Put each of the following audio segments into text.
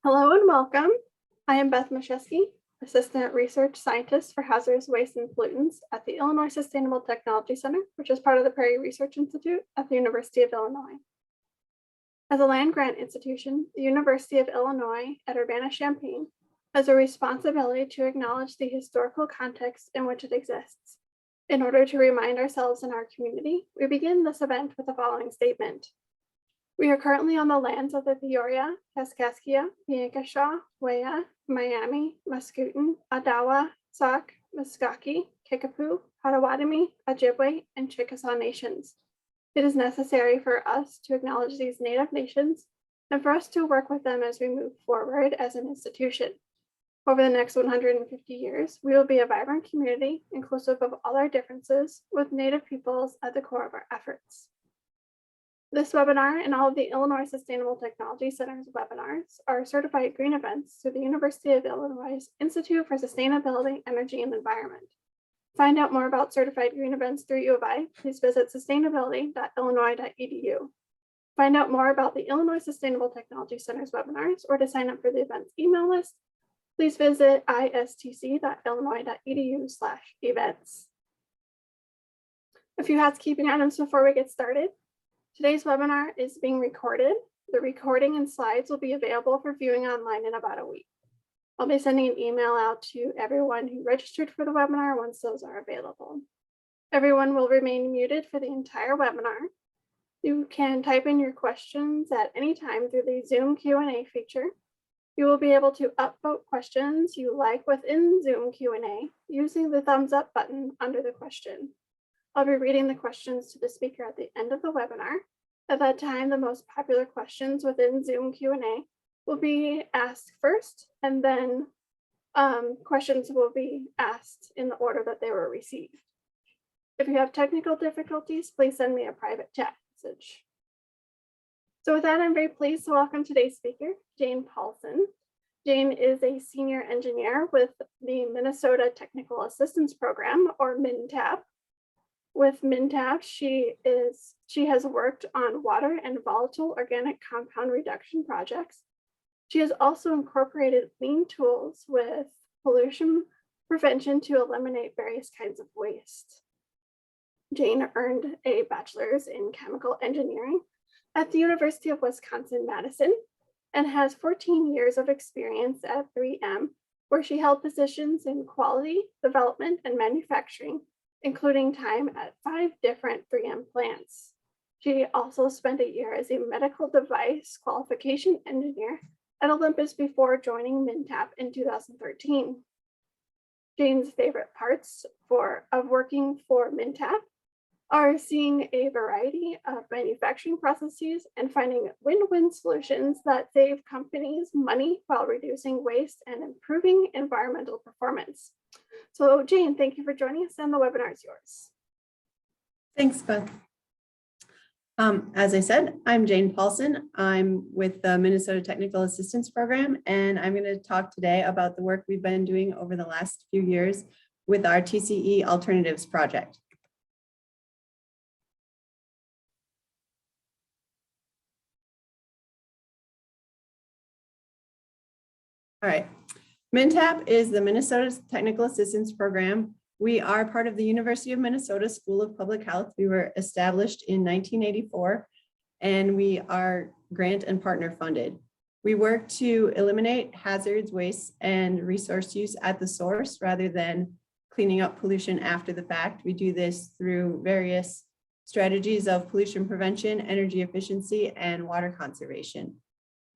Hello and welcome. I am Beth Mashesky, Assistant Research Scientist for Hazardous Waste and Pollutants at the Illinois Sustainable Technology Center, which is part of the Prairie Research Institute at the University of Illinois. As a land-grant institution, the University of Illinois at Urbana-Champaign has a responsibility to acknowledge the historical context in which it exists. In order to remind ourselves and our community, we begin this event with the following statement. We are currently on the lands of the Peoria, Kaskaskia, Piankashaw, Waya, Miami, Mascoutin, Odawa, Sauk, Muskogee, Kickapoo, Potawatomi, Ojibwe, and Chickasaw nations. It is necessary for us to acknowledge these Native nations and for us to work with them as we move forward as an institution. Over the next 150 years, we will be a vibrant community inclusive of all our differences with Native peoples at the core of our efforts. This webinar and all of the Illinois Sustainable Technology Center's webinars are certified green events through the University of Illinois Institute for Sustainability, Energy, and Environment. To find out more about certified green events through U of I, please visit sustainability.illinois.edu. Find out more about the Illinois Sustainable Technology Center's webinars or to sign up for the event's email list, please visit istc.illinois.edu/events. A few housekeeping items before we get started. Today's webinar is being recorded. The recording and slides will be available for viewing online in about a week. I'll be sending an email out to everyone who registered for the webinar once those are available. Everyone will remain muted for the entire webinar. You can type in your questions at any time through the Zoom Q&A feature. You will be able to upvote questions you like within Zoom Q&A using the thumbs up button under the question. I'll be reading the questions to the speaker at the end of the webinar. At that time, the most popular questions within Zoom Q&A will be asked first, and then questions will be asked in the order that they were received. If you have technical difficulties, please send me a private chat message. So with that, I'm very pleased to welcome today's speaker, Jane Paulson. Jane is a senior engineer with the Minnesota Technical Assistance Program, or MnTAP. With MnTAP, she has worked on water and volatile organic compound reduction projects. She has also incorporated lean tools with pollution prevention to eliminate various kinds of waste. Jane earned a bachelor's in chemical engineering at the University of Wisconsin-Madison and has 14 years of experience at 3M, where she held positions in quality, development, and manufacturing, including time at 5 different 3M plants. She also spent a year as a medical device qualification engineer at Olympus before joining MnTAP in 2013. Jane's favorite parts of working for MnTAP are seeing a variety of manufacturing processes and finding win-win solutions that save companies money while reducing waste and improving environmental performance. So Jane, thank you for joining us, and the webinar is yours. Thanks, Beth. As I said, I'm Jane Paulson. I'm with the Minnesota Technical Assistance Program, and I'm going to talk today about the work we've been doing over the last few years with our TCE Alternatives project. All right. MnTAP is the Minnesota Technical Assistance Program. We are part of the University of Minnesota School of Public Health. We were established in 1984, and we are grant and partner funded. We work to eliminate hazards, waste, and resource use at the source rather than cleaning up pollution after the fact. We do this through various strategies of pollution prevention, energy efficiency, and water conservation.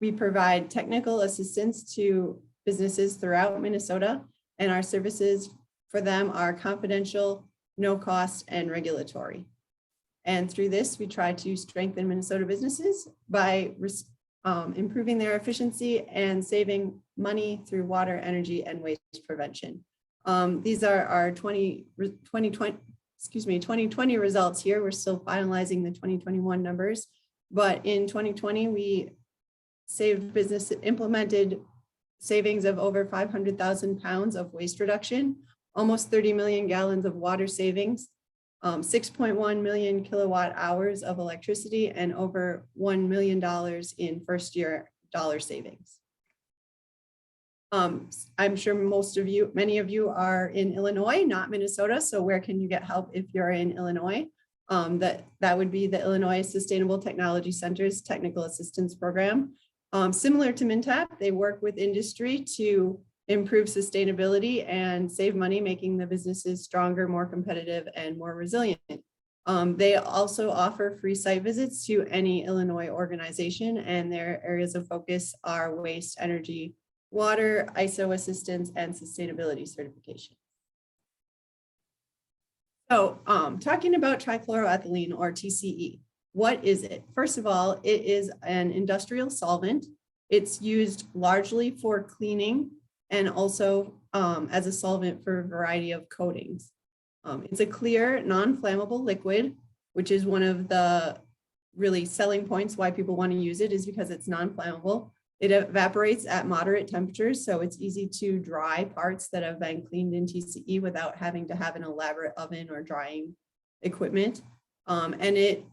We provide technical assistance to businesses throughout Minnesota, and our services for them are confidential, no cost, and regulatory. And through this, we try to strengthen Minnesota businesses by improving their efficiency and saving money through water, energy, and waste prevention. These are our 2020 results here. We're still finalizing the 2021 numbers, but in 2020, we implemented savings of over 500,000 pounds of waste reduction, almost 30 million gallons of water savings, 6.1 million kilowatt hours of electricity, and over $1 million in first year dollar savings. I'm sure many of you are in Illinois, not Minnesota. So where can you get help if you're in Illinois? That would be the Illinois Sustainable Technology Center's Technical Assistance Program. Similar to MnTAP, they work with industry to improve sustainability and save money, making the businesses stronger, more competitive, and more resilient. They also offer free site visits to any Illinois organization, and their areas of focus are waste, energy, water, ISO assistance, and sustainability certification. So talking about trichloroethylene or TCE, what is it? First of all, it is an industrial solvent. It's used largely for cleaning and also as a solvent for a variety of coatings. It's a clear, non-flammable liquid, which is one of the really selling points why people want to use it, is because it's non-flammable. It evaporates at moderate temperatures, so it's easy to dry parts that have been cleaned in TCE without having to have an elaborate oven or drying equipment. And it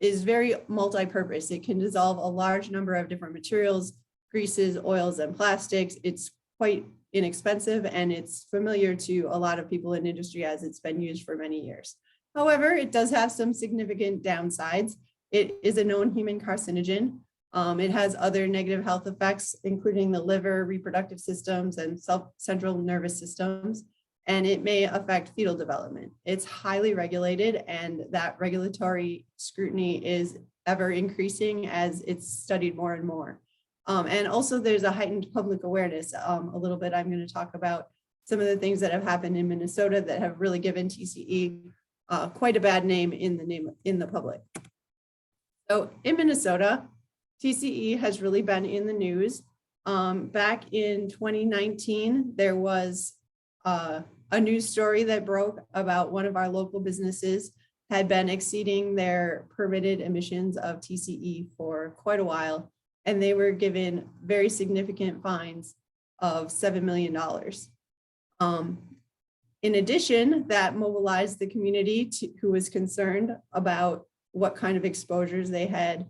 is very multi-purpose. It can dissolve a large number of different materials, greases, oils, and plastics. It's quite inexpensive, and it's familiar to a lot of people in industry as it's been used for many years. However, it does have some significant downsides. It is a known human carcinogen. It has other negative health effects, including the liver, reproductive systems, and central nervous systems, and it may affect fetal development. It's highly regulated, and that regulatory scrutiny is ever increasing as it's studied more and more. And also there's a heightened public awareness. A little bit, I'm going to talk about some of the things that have happened in Minnesota that have really given TCE quite a bad name in the public. So in Minnesota, TCE has really been in the news. Back in 2019, there was a news story that broke about one of our local businesses had been exceeding their permitted emissions of TCE for quite a while, and they were given very significant fines of $7 million. In addition, that mobilized the community who was concerned about what kind of exposures they had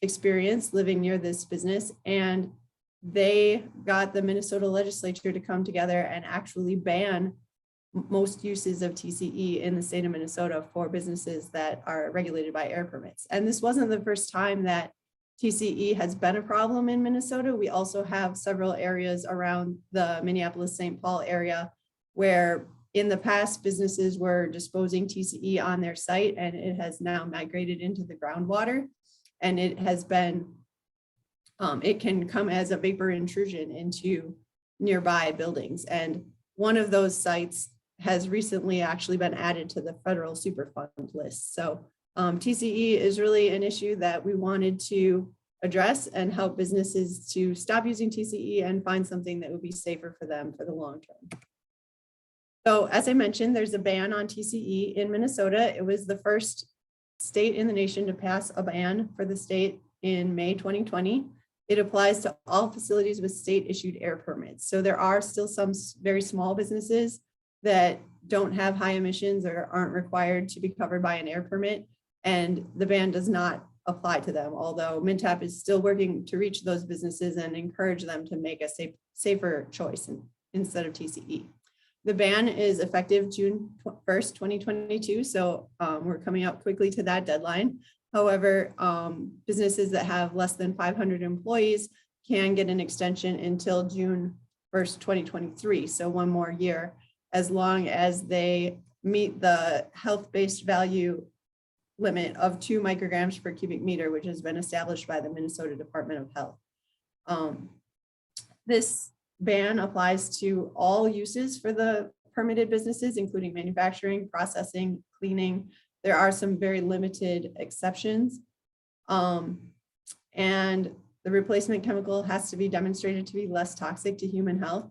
experienced living near this business, and they got the Minnesota legislature to come together and actually ban most uses of TCE in the state of Minnesota for businesses that are regulated by air permits. And this wasn't the first time that TCE has been a problem in Minnesota. We also have several areas around the Minneapolis-St. Paul area where in the past businesses were disposing TCE on their site, and it has now migrated into the groundwater. And it has been, it can come as a vapor intrusion into nearby buildings. And one of those sites has recently actually been added to the federal Superfund list. So TCE is really an issue that we wanted to address and help businesses to stop using TCE and find something that would be safer for them for the long term. So as I mentioned, there's a ban on TCE in Minnesota. It was the first state in the nation to pass a ban for the state in May 2020. It applies to all facilities with state issued air permits. So there are still some very small businesses that don't have high emissions or aren't required to be covered by an air permit, and the ban does not apply to them, although MnTAP is still working to reach those businesses and encourage them to make a safer choice instead of TCE. The ban is effective June 1st, 2022, so we're coming up quickly to that deadline. However, businesses that have less than 500 employees can get an extension until June 1st, 2023, so one more year, as long as they meet the health-based value limit of 2 micrograms per cubic meter, which has been established by the Minnesota Department of Health. This ban applies to all uses for the permitted businesses, including manufacturing, processing, cleaning. There are some very limited exceptions. And the replacement chemical has to be demonstrated to be less toxic to human health.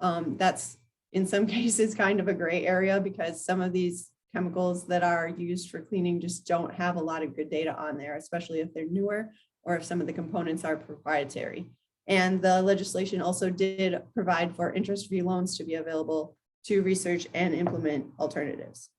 That's in some cases kind of a gray area because some of these chemicals that are used for cleaning just don't have a lot of good data on there, especially if they're newer or if some of the components are proprietary. And the legislation also did provide for interest-free loans to be available to research and implement alternatives.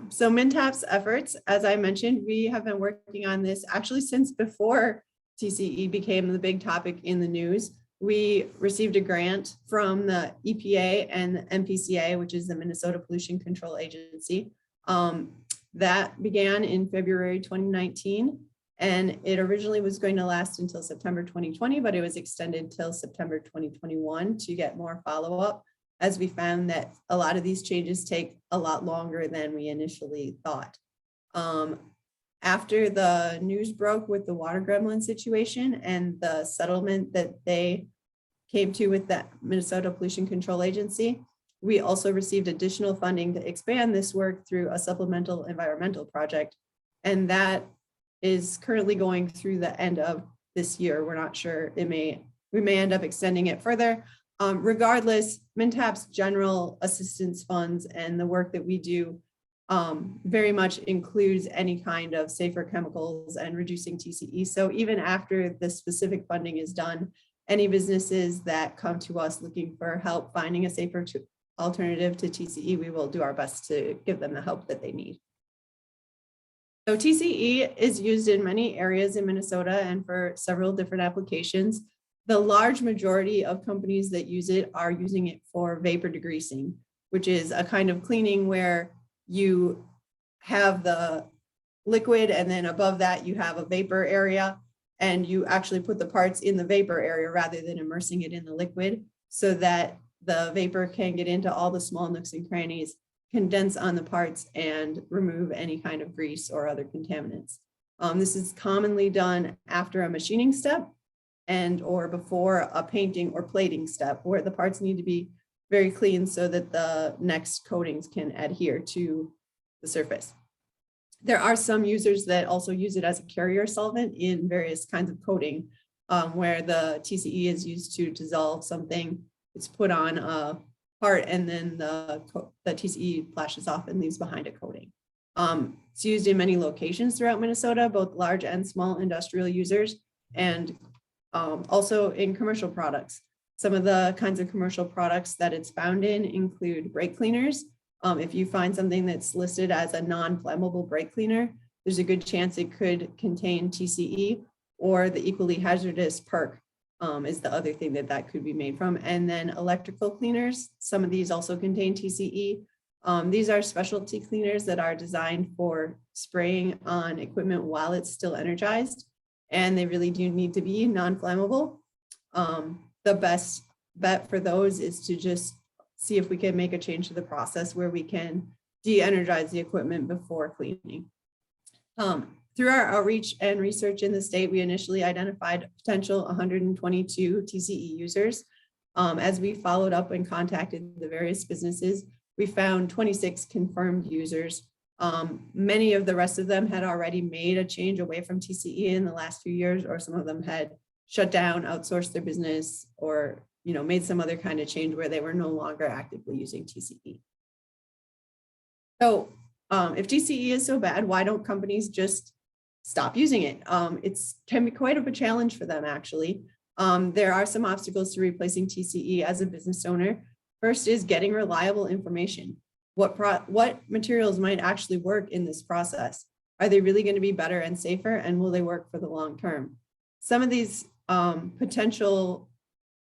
So MnTAP's efforts, as I mentioned, we have been working on this actually since before TCE became the big topic in the news, we received a grant from the EPA and the MPCA, which is the Minnesota Pollution Control Agency. That began in February 2019, and it originally was going to last until September 2020, but it was extended till September 2021 to get more follow-up, as we found that a lot of these changes take a lot longer than we initially thought. After the news broke with the water gremlin situation and the settlement that they came to with the Minnesota Pollution Control Agency, we also received additional funding to expand this work through a supplemental environmental project. And that is currently going through the end of this year. We're not sure, we may end up extending it further. Regardless, MnTAP's general assistance funds and the work that we do very much includes any kind of safer chemicals and reducing TCE. So even after the specific funding is done, any businesses that come to us looking for help finding a safer alternative to TCE, we will do our best to give them the help that they need. So TCE is used in many areas in Minnesota and for several different applications. The large majority of companies that use it are using it for vapor degreasing, which is a kind of cleaning where you have the liquid and then above that you have a vapor area, and you actually put the parts in the vapor area rather than immersing it in the liquid, so that the vapor can get into all the small nooks and crannies, condense on the parts, and remove any kind of grease or other contaminants. This is commonly done after a machining step and or before a painting or plating step, where the parts need to be very clean so that the next coatings can adhere to the surface. There are some users that also use it as a carrier solvent in various kinds of coating, where the TCE is used to dissolve something. It's put on a part and then the TCE flashes off and leaves behind a coating. It's used in many locations throughout Minnesota, both large and small industrial users, and also in commercial products. Some of the kinds of commercial products that it's found in include brake cleaners. If you find something that's listed as a non-flammable brake cleaner, there's a good chance it could contain TCE, or the equally hazardous perc is the other thing that could be made from. And then electrical cleaners, some of these also contain TCE. These are specialty cleaners that are designed for spraying on equipment while it's still energized, and they really do need to be non-flammable. The best bet for those is to just see if we can make a change to the process where we can de-energize the equipment before cleaning. Through our outreach and research in the state, we initially identified potential 122 TCE users. As we followed up and contacted the various businesses, we found 26 confirmed users. Many of the rest of them had already made a change away from TCE in the last few years, or some of them had shut down, outsourced their business, or made some other kind of change where they were no longer actively using TCE. So if TCE is so bad, why don't companies just stop using it? It can be quite of a challenge for them, actually. There are some obstacles to replacing TCE as a business owner. First is getting reliable information. What materials might actually work in this process? Are they really going to be better and safer, and will they work for the long term? Some of these potential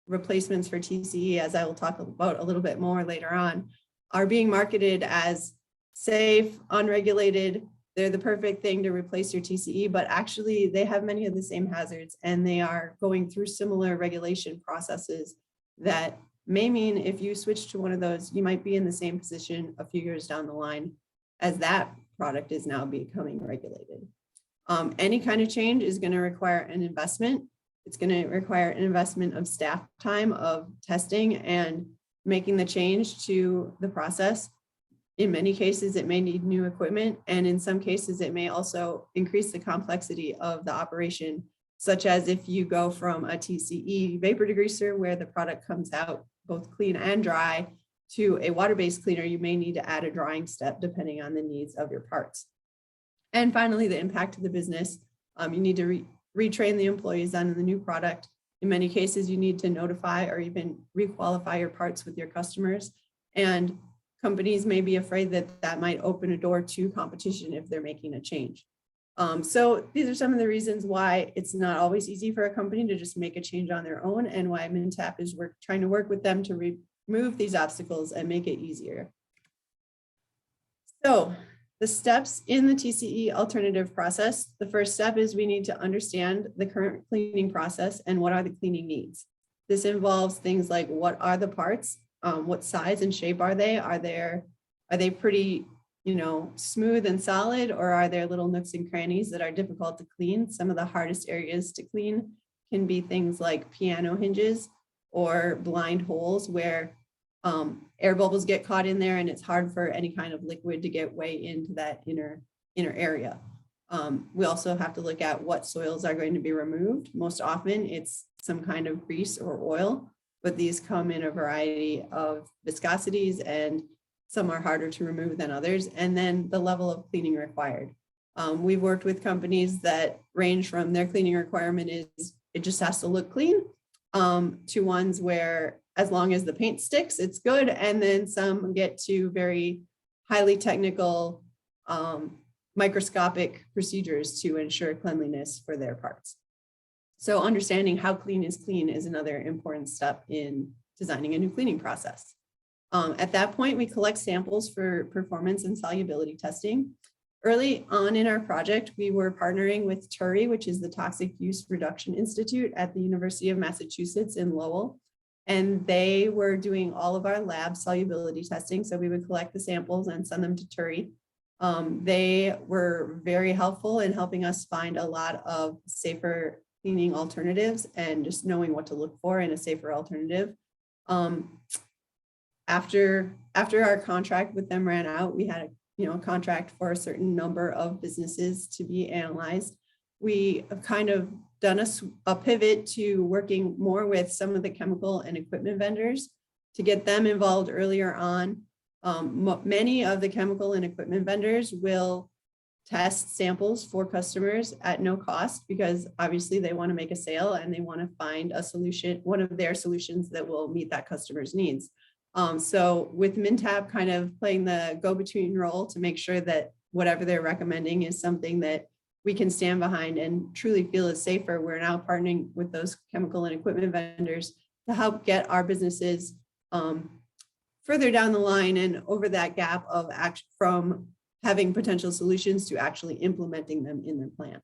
replacements for TCE, as I will talk about a little bit more later on, are being marketed as safe, unregulated. They're the perfect thing to replace your TCE, but actually they have many of the same hazards, and they are going through similar regulation processes that may mean if you switch to one of those, you might be in the same position a few years down the line as that product is now becoming regulated. Any kind of change is going to require an investment. It's going to require an investment of staff time, of testing and making the change to the process. In many cases, it may need new equipment, and in some cases, it may also increase the complexity of the operation, such as if you go from a TCE vapor degreaser, where the product comes out both clean and dry, to a water-based cleaner, you may need to add a drying step depending on the needs of your parts. And finally, the impact to the business. You need to retrain the employees on the new product. In many cases, you need to notify or even requalify your parts with your customers. And companies may be afraid that that might open a door to competition if they're making a change. So these are some of the reasons why it's not always easy for a company to just make a change on their own, and why MnTAP is trying to work with them to remove these obstacles and make it easier. So the steps in the TCE alternative process, the first step is we need to understand the current cleaning process and what are the cleaning needs. This involves things like what are the parts, what size and shape are they? Are they pretty, smooth and solid, or are there little nooks and crannies that are difficult to clean? Some of the hardest areas to clean can be things like piano hinges or blind holes where air bubbles get caught in there and it's hard for any kind of liquid to get way into that inner area. We also have to look at what soils are going to be removed. Most often it's some kind of grease or oil, but these come in a variety of viscosities and some are harder to remove than others. And then the level of cleaning required. We've worked with companies that range from their cleaning requirement is it just has to look clean, to ones where as long as the paint sticks, it's good. And then some get to very highly technical, microscopic procedures to ensure cleanliness for their parts. So understanding how clean is another important step in designing a new cleaning process. At that point, we collect samples for performance and solubility testing. Early on in our project, we were partnering with TURI, which is the Toxic Use Reduction Institute at the University of Massachusetts in Lowell. And they were doing all of our lab solubility testing. So we would collect the samples and send them to TURI. They were very helpful in helping us find a lot of safer cleaning alternatives and just knowing what to look for in a safer alternative. After our contract with them ran out, we had a contract for a certain number of businesses to be analyzed. We have kind of done a pivot to working more with some of the chemical and equipment vendors to get them involved earlier on. Many of the chemical and equipment vendors will test samples for customers at no cost because obviously they want to make a sale and they want to find a solution, one of their solutions that will meet that customer's needs. So with MnTAP kind of playing the go-between role to make sure that whatever they're recommending is something that we can stand behind and truly feel is safer, we're now partnering with those chemical and equipment vendors to help get our businesses further down the line and over that gap of from having potential solutions to actually implementing them in their plant.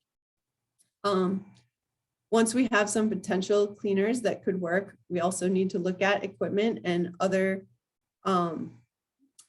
Once we have some potential cleaners that could work, we also need to look at equipment and other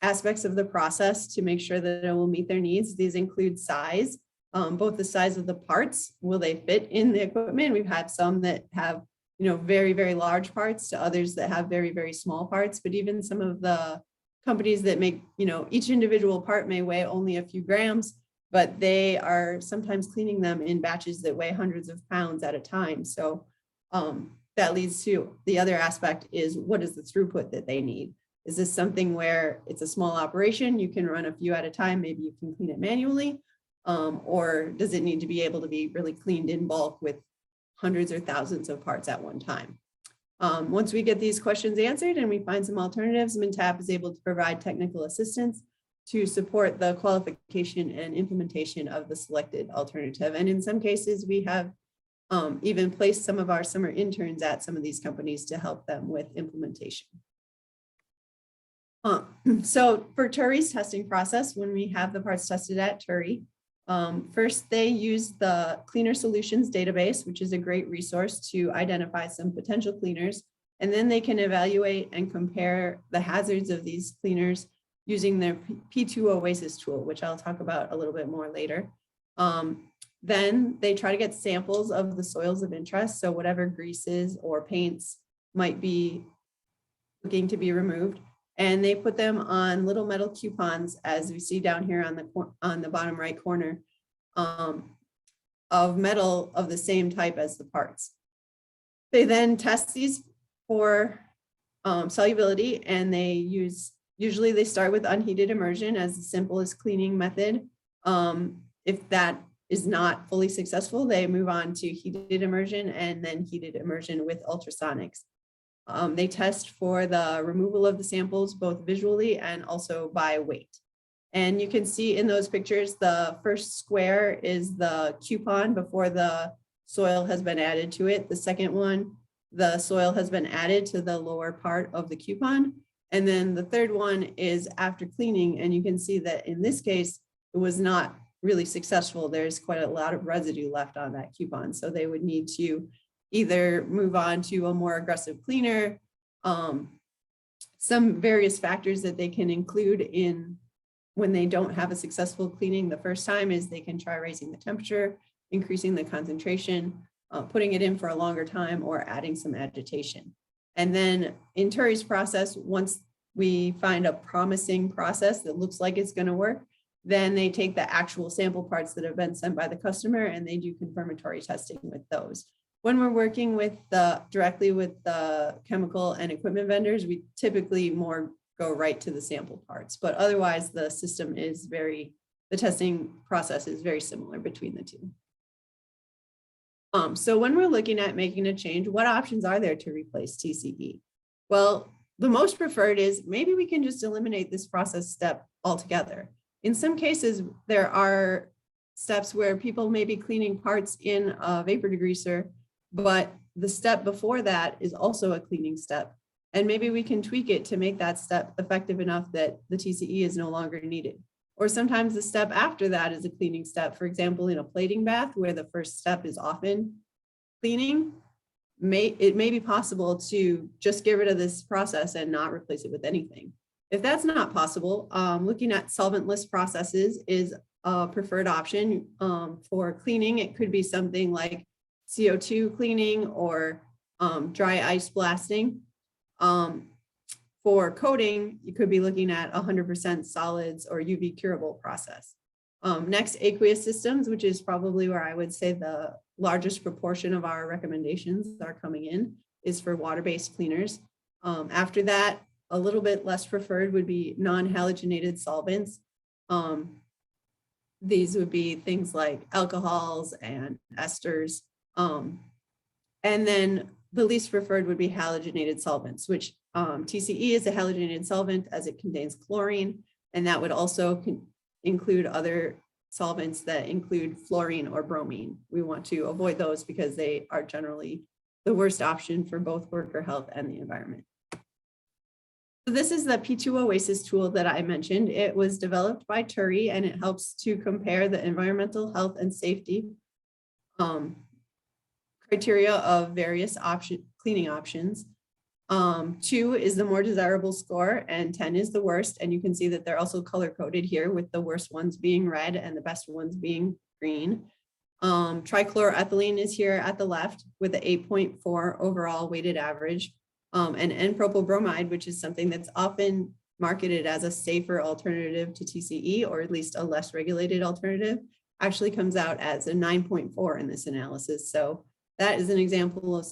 aspects of the process to make sure that it will meet their needs. These include size, both the size of the parts, will they fit in the equipment? We've had some that have, very, very large parts to others that have very, very small parts, but even some of the companies that make, each individual part may weigh only a few grams, but they are sometimes cleaning them in batches that weigh hundreds of pounds at a time. So that leads to the other aspect is what is the throughput that they need? Is this something where it's a small operation, you can run a few at a time, maybe you can clean it manually, or does it need to be able to be really cleaned in bulk with hundreds or thousands of parts at one time? Once we get these questions answered and we find some alternatives, MnTAP is able to provide technical assistance to support the qualification and implementation of the selected alternative. And in some cases, we have even placed some of our summer interns at some of these companies to help them with implementation. So for TURI's testing process, when we have the parts tested at TURI, first they use the Cleaner Solutions database, which is a great resource to identify some potential cleaners. And then they can evaluate and compare the hazards of these cleaners using their P2 Oasis tool, which I'll talk about a little bit more later. Then they try to get samples of the soils of interest. So whatever greases or paints might be looking to be removed. And they put them on little metal coupons, as we see down here on the bottom right corner, of metal of the same type as the parts. They then test these for solubility, and usually they start with unheated immersion as the simplest cleaning method. If that is not fully successful, they move on to heated immersion and then heated immersion with ultrasonics. They test for the removal of the samples, both visually and also by weight. And you can see in those pictures, the first square is the coupon before the soil has been added to it. The second one, the soil has been added to the lower part of the coupon. And then the third one is after cleaning. And you can see that in this case, it was not really successful. There's quite a lot of residue left on that coupon. So they would need to either move on to a more aggressive cleaner, some various factors that they can include in when they don't have a successful cleaning the first time is they can try raising the temperature, increasing the concentration, putting it in for a longer time, or adding some agitation. And then in Turi's process, once we find a promising process that looks like it's going to work, then they take the actual sample parts that have been sent by the customer and they do confirmatory testing with those. When we're working with directly with the chemical and equipment vendors, we typically more go right to the sample parts, but otherwise the system is the testing process is very similar between the two. So when we're looking at making a change, what options are there to replace TCE? Well, the most preferred is maybe we can just eliminate this process step altogether. In some cases, there are steps where people may be cleaning parts in a vapor degreaser, but the step before that is also a cleaning step. And maybe we can tweak it to make that step effective enough that the TCE is no longer needed. Or sometimes the step after that is a cleaning step. For example, in a plating bath where the first step is often cleaning, it may be possible to just get rid of this process and not replace it with anything. If that's not possible, looking at solventless processes is a preferred option for cleaning. It could be something like CO2 cleaning or dry ice blasting. For coating, you could be looking at 100% solids or UV curable process. Next, aqueous systems, which is probably where I would say the largest proportion of our recommendations are coming in, is for water-based cleaners. After that, a little bit less preferred would be non-halogenated solvents. These would be things like alcohols and esters. And then the least preferred would be halogenated solvents, which TCE is a halogenated solvent as it contains chlorine, and that would also include other solvents that include fluorine or bromine. We want to avoid those because they are generally the worst option for both worker health and the environment. So this is the P2 Oasis tool that I mentioned. It was developed by Turi and it helps to compare the environmental health and safety criteria of various cleaning options. 2 is the more desirable score and 10 is the worst. And you can see that they're also color coded here with the worst ones being red and the best ones being green. Trichloroethylene is here at the left with an 8.4 overall weighted average. And N-propyl bromide, which is something that's often marketed as a safer alternative to TCE, or at least a less regulated alternative, actually comes out as a 9.4 in this analysis. So that is an example of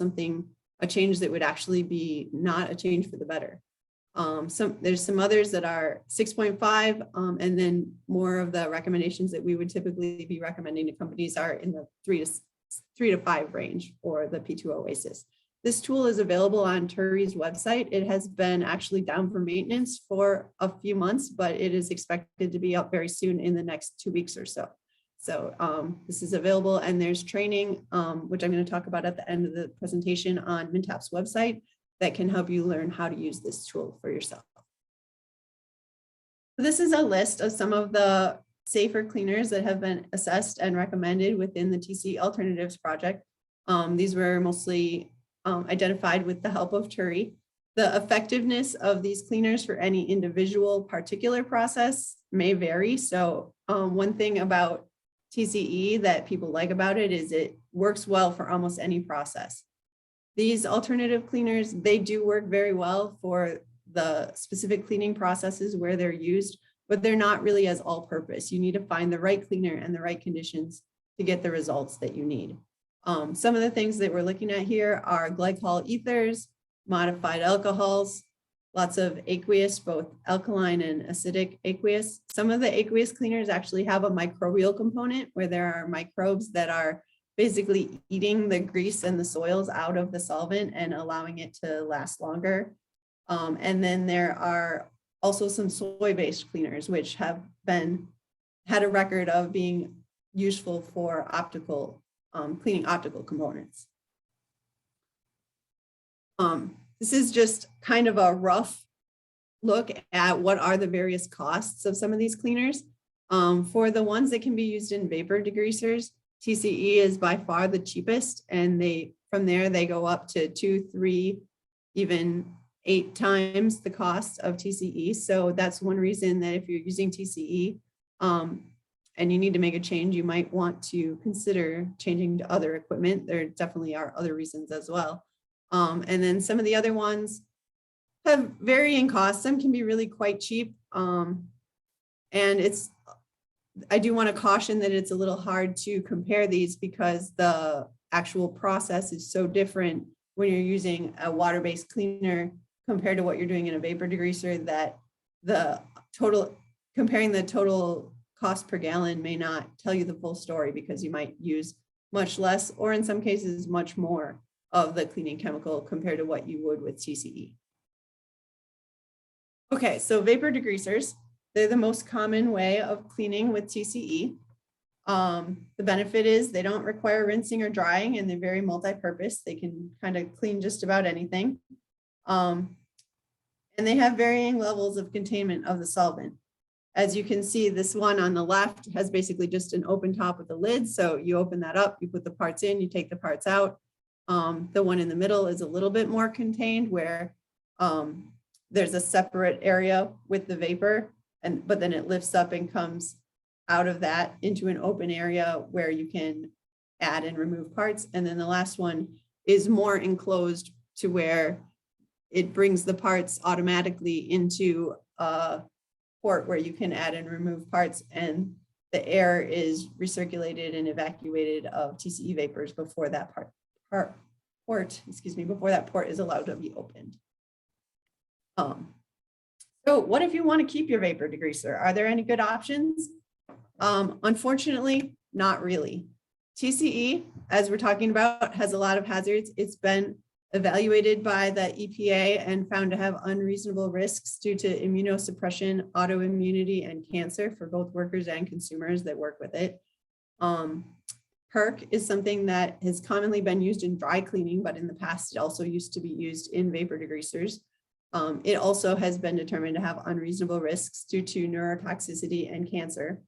a change that would actually be not a change for the better. There's some others that are 6.5, and then more of the recommendations that we would typically be recommending to companies are in the 3 to 5 range for the P2 Oasis. This tool is available on Turi's website. It has been actually down for maintenance for a few months, but it is expected to be up very soon in the next 2 weeks or so. So this is available, and there's training, which I'm going to talk about at the end of the presentation on MnTAP's website that can help you learn how to use this tool for yourself. This is a list of some of the safer cleaners that have been assessed and recommended within the TCE Alternatives project. These were mostly identified with the help of Turi. The effectiveness of these cleaners for any individual particular process may vary. So one thing about TCE that people like about it is it works well for almost any process. These alternative cleaners, they do work very well for the specific cleaning processes where they're used, but they're not really as all-purpose. You need to find the right cleaner and the right conditions to get the results that you need. Some of the things that we're looking at here are glycol ethers, modified alcohols, lots of aqueous, both alkaline and acidic aqueous. Some of the aqueous cleaners actually have a microbial component where there are microbes that are basically eating the grease and the soils out of the solvent and allowing it to last longer. And then there are also some soy-based cleaners, which have had a record of being useful for optical cleaning optical components. This is just kind of a rough look at what are the various costs of some of these cleaners. For the ones that can be used in vapor degreasers, TCE is by far the cheapest, and from there they go up to 2, 3, even 8 times the cost of TCE. So that's one reason that if you're using TCE and you need to make a change, you might want to consider changing to other equipment. There definitely are other reasons as well. And then some of the other ones have varying costs. Some can be really quite cheap. And I do want to caution that it's a little hard to compare these because the actual process is so different when you're using a water-based cleaner compared to what you're doing in a vapor degreaser, that comparing the total cost per gallon may not tell you the full story, because you might use much less, or in some cases much more, of the cleaning chemical compared to what you would with TCE. Okay, so vapor degreasers, they're the most common way of cleaning with TCE. The benefit is they don't require rinsing or drying, and they're very multi-purpose. They can kind of clean just about anything. And they have varying levels of containment of the solvent. As you can see, this one on the left has basically just an open top with a lid. So you open that up, you put the parts in, you take the parts out. The one in the middle is a little bit more contained, where there's a separate area with the vapor, but then it lifts up and comes out of that into an open area where you can add and remove parts. And then the last one is more enclosed to where it brings the parts automatically into a port where you can add and remove parts, and the air is recirculated and evacuated of TCE vapors before that port is allowed to be opened. So what if you want to keep your vapor degreaser? Are there any good options? Unfortunately, not really. TCE, as we're talking about, has a lot of hazards. It's been evaluated by the EPA and found to have unreasonable risks due to immunosuppression, autoimmunity, and cancer for both workers and consumers that work with it. PERC is something that has commonly been used in dry cleaning, but in the past it also used to be used in vapor degreasers. It also has been determined to have unreasonable risks due to neurotoxicity and cancer.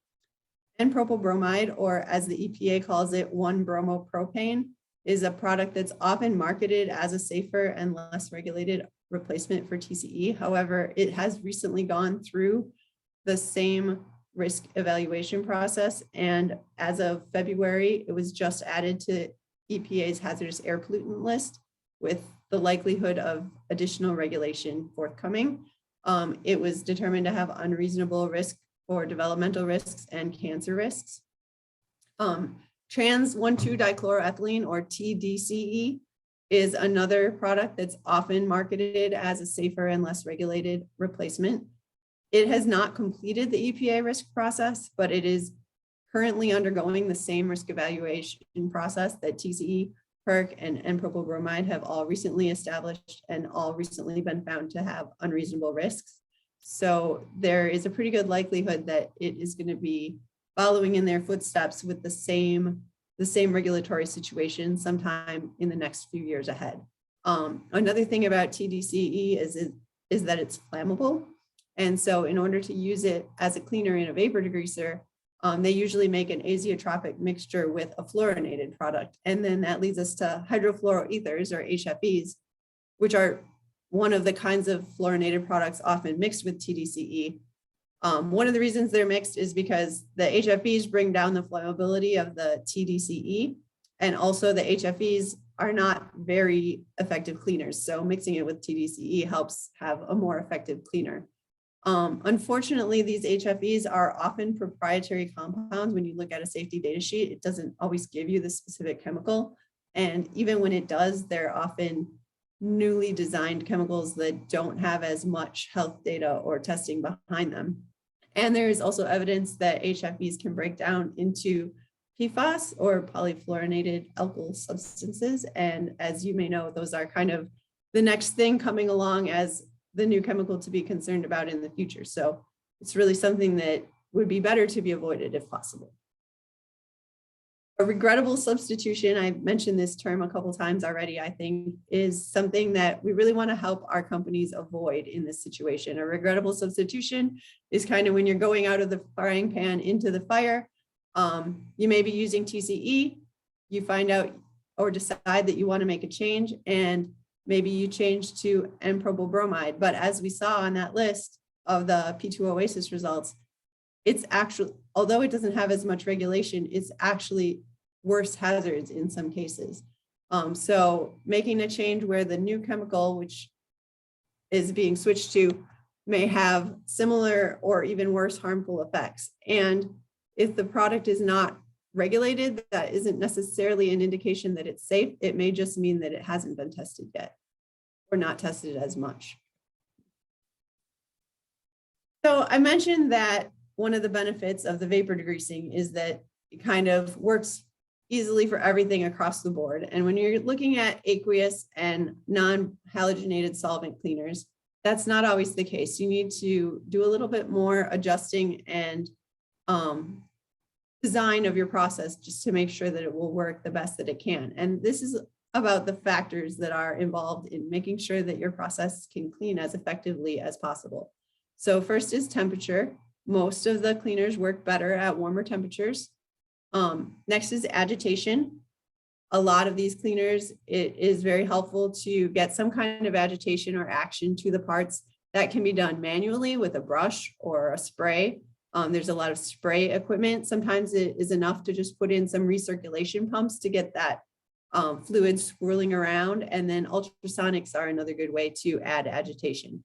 And propyl bromide, or as the EPA calls it, 1-bromopropane, is a product that's often marketed as a safer and less regulated replacement for TCE. However, it has recently gone through the same risk evaluation process, and as of February, it was just added to EPA's hazardous air pollutant list with the likelihood of additional regulation forthcoming. It was determined to have unreasonable risk for developmental risks and cancer risks. Trans 1,2-dichloroethylene, or TDCE, is another product that's often marketed as a safer and less regulated replacement. It has not completed the EPA risk process, but it is currently undergoing the same risk evaluation process that TCE, PERC, and propyl bromide have all recently established and all recently been found to have unreasonable risks. So there is a pretty good likelihood that it is going to be following in their footsteps with the same regulatory situation sometime in the next few years ahead. Another thing about TDCE is that it's flammable. And so in order to use it as a cleaner in a vapor degreaser, they usually make an azeotropic mixture with a fluorinated product. And then that leads us to hydrofluoroethers, or HFEs, which are one of the kinds of fluorinated products often mixed with TDCE. One of the reasons they're mixed is because the HFEs bring down the flammability of the TDCE, and also the HFEs are not very effective cleaners. So mixing it with TDCE helps have a more effective cleaner. Unfortunately, these HFEs are often proprietary compounds. When you look at a safety data sheet, it doesn't always give you the specific chemical. And even when it does, they're often newly designed chemicals that don't have as much health data or testing behind them. And there is also evidence that HFEs can break down into PFAS, or polyfluorinated alkyl substances. And as you may know, those are kind of the next thing coming along as the new chemical to be concerned about in the future. So it's really something that would be better to be avoided if possible. A regrettable substitution, I mentioned this term a couple times already, I think, is something that we really want to help our companies avoid in this situation. A regrettable substitution is kind of when you're going out of the frying pan into the fire. You may be using TCE, you find out or decide that you want to make a change, and maybe you change to N-propyl bromide. But as we saw on that list of the P2 Oasis results, it's actually, although it doesn't have as much regulation, it's actually worse hazards in some cases. So making a change where the new chemical, which is being switched to, may have similar or even worse harmful effects. And if the product is not regulated, that isn't necessarily an indication that it's safe. It may just mean that it hasn't been tested yet or not tested as much. So I mentioned that one of the benefits of the vapor degreasing is that it kind of works easily for everything across the board. And when you're looking at aqueous and non-halogenated solvent cleaners, that's not always the case. You need to do a little bit more adjusting and design of your process just to make sure that it will work the best that it can. And this is about the factors that are involved in making sure that your process can clean as effectively as possible. So first is temperature. Most of the cleaners work better at warmer temperatures. Next is agitation. A lot of these cleaners, it is very helpful to get some kind of agitation or action to the parts. That can be done manually with a brush or a spray. There's a lot of spray equipment. Sometimes it is enough to just put in some recirculation pumps to get that fluid swirling around. And then ultrasonics are another good way to add agitation.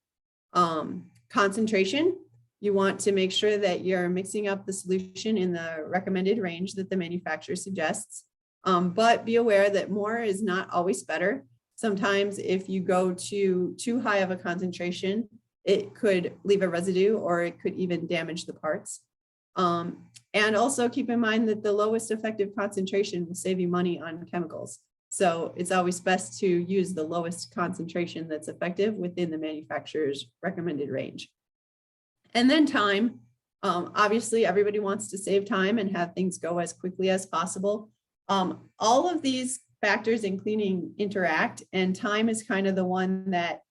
Concentration. You want to make sure that you're mixing up the solution in the recommended range that the manufacturer suggests. But be aware that more is not always better. Sometimes if you go to too high of a concentration, it could leave a residue or it could even damage the parts. And also keep in mind that the lowest effective concentration will save you money on chemicals. So it's always best to use the lowest concentration that's effective within the manufacturer's recommended range. And then time. Obviously, everybody wants to save time and have things go as quickly as possible. All of these factors in cleaning interact, and time is kind of the one that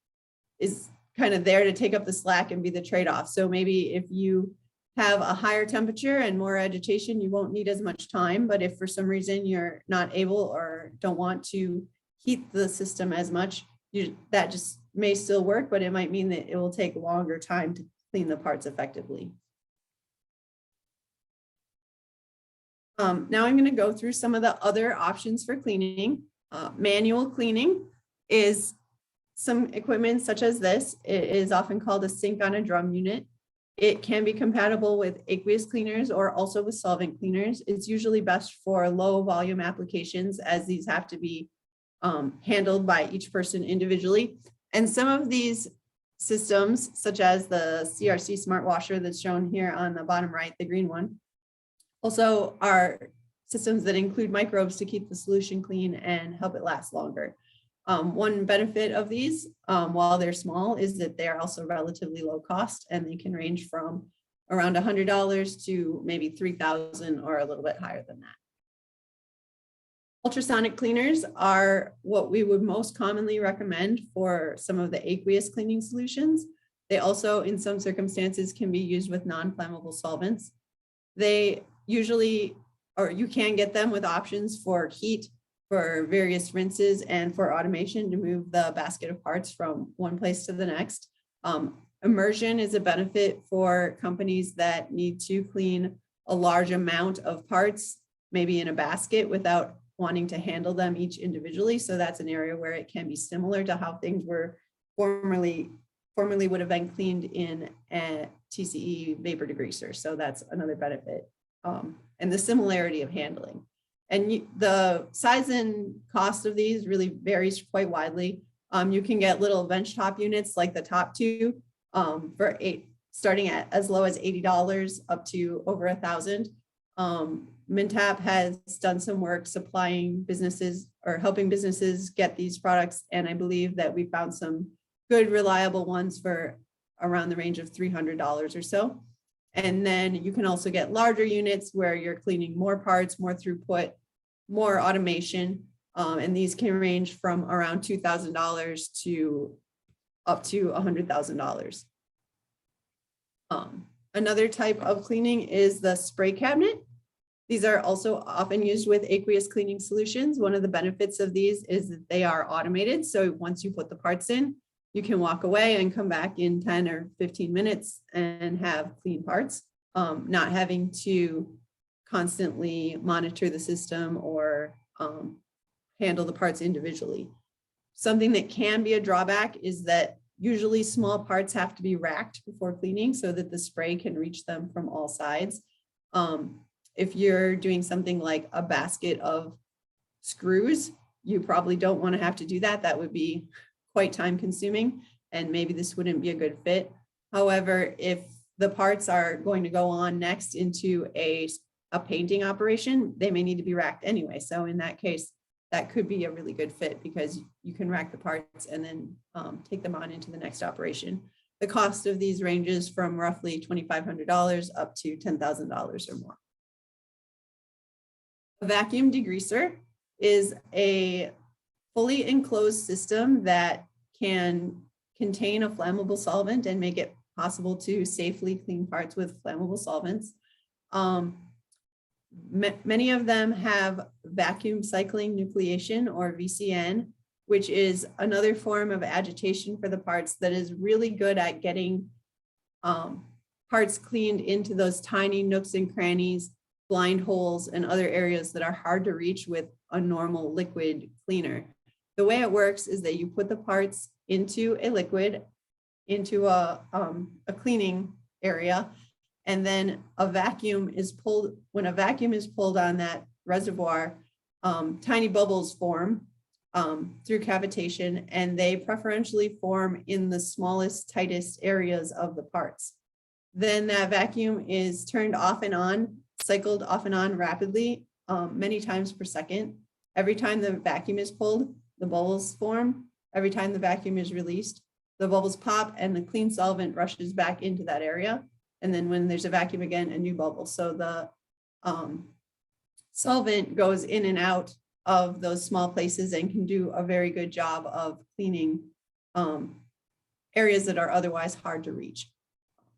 is kind of there to take up the slack and be the trade-off. So maybe if you have a higher temperature and more agitation, you won't need as much time. But if for some reason you're not able or don't want to heat the system as much, that just may still work, but it might mean that it will take longer time to clean the parts effectively. Now I'm going to go through some of the other options for cleaning. Manual cleaning is some equipment such as this. It is often called a sink on a drum unit. It can be compatible with aqueous cleaners or also with solvent cleaners. It's usually best for low volume applications, as these have to be handled by each person individually. And some of these systems, such as the CRC Smart Washer that's shown here on the bottom right, the green one, also are systems that include microbes to keep the solution clean and help it last longer. One benefit of these, while they're small, is that they are also relatively low cost, and they can range from around $100 to maybe $3,000 or a little bit higher than that. Ultrasonic cleaners are what we would most commonly recommend for some of the aqueous cleaning solutions. They also, in some circumstances, can be used with non-flammable solvents. They usually, or you can get them with options for heat, for various rinses, and for automation to move the basket of parts from one place to the next. Immersion is a benefit for companies that need to clean a large amount of parts, maybe in a basket, without wanting to handle them each individually. So that's an area where it can be similar to how things were formerly would have been cleaned in a TCE vapor degreaser. So that's another benefit, and the similarity of handling. And the size and cost of these really varies quite widely. You can get little benchtop units like the top two starting at as low as $80 up to over $1,000. MnTAP has done some work supplying businesses or helping businesses get these products, and I believe that we found some good, reliable ones for around the range of $300 or so. And then you can also get larger units where you're cleaning more parts, more throughput, more automation. And these can range from around $2,000 to up to $100,000. Another type of cleaning is the spray cabinet. These are also often used with aqueous cleaning solutions. One of the benefits of these is that they are automated. So once you put the parts in, you can walk away and come back in 10 or 15 minutes and have clean parts, not having to constantly monitor the system or handle the parts individually. Something that can be a drawback is that usually small parts have to be racked before cleaning so that the spray can reach them from all sides. If you're doing something like a basket of screws, you probably don't want to have to do that. That would be quite time consuming, and maybe this wouldn't be a good fit. However, if the parts are going to go on next into a painting operation, they may need to be racked anyway. So in that case, that could be a really good fit because you can rack the parts and then take them on into the next operation. The cost of these ranges from roughly $2,500 up to $10,000 or more. A vacuum degreaser is a fully enclosed system that can contain a flammable solvent and make it possible to safely clean parts with flammable solvents. Many of them have vacuum cycling nucleation, or VCN, which is another form of agitation for the parts that is really good at getting parts cleaned into those tiny nooks and crannies, blind holes, and other areas that are hard to reach with a normal liquid cleaner. The way it works is that you put the parts into a liquid, into a cleaning area, and then a vacuum is pulled. When a vacuum is pulled on that reservoir, tiny bubbles form through cavitation, and they preferentially form in the smallest, tightest areas of the parts. Then that vacuum is turned off and on, cycled off and on rapidly, many times per second. Every time the vacuum is pulled, the bubbles form. Every time the vacuum is released, the bubbles pop and the clean solvent rushes back into that area. And then when there's a vacuum again, a new bubble. So the solvent goes in and out of those small places and can do a very good job of cleaning areas that are otherwise hard to reach.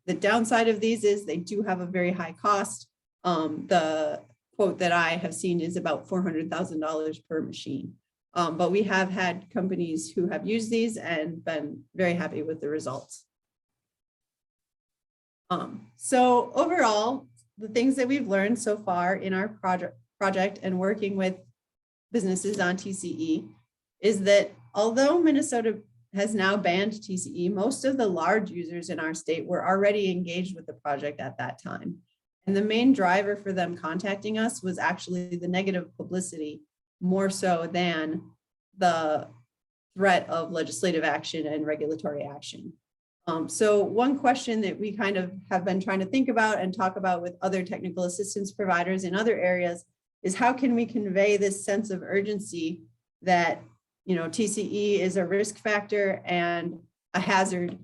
The downside of these is they do have a very high cost. The quote that I have seen is about $400,000 per machine. But we have had companies who have used these and been very happy with the results. So overall, the things that we've learned so far in our project and working with businesses on TCE is that although Minnesota has now banned TCE, most of the large users in our state were already engaged with the project at that time. And the main driver for them contacting us was actually the negative publicity, more so than the threat of legislative action and regulatory action. So one question that we kind of have been trying to think about and talk about with other technical assistance providers in other areas is how can we convey this sense of urgency that, you know, TCE is a risk factor and a hazard.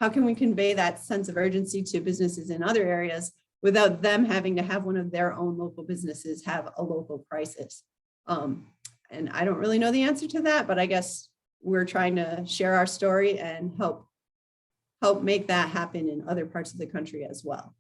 How can we convey that sense of urgency to businesses in other areas without them having to have one of their own local businesses have a local crisis? And I don't really know the answer to that, but I guess we're trying to share our story and help make that happen in other parts of the country as well.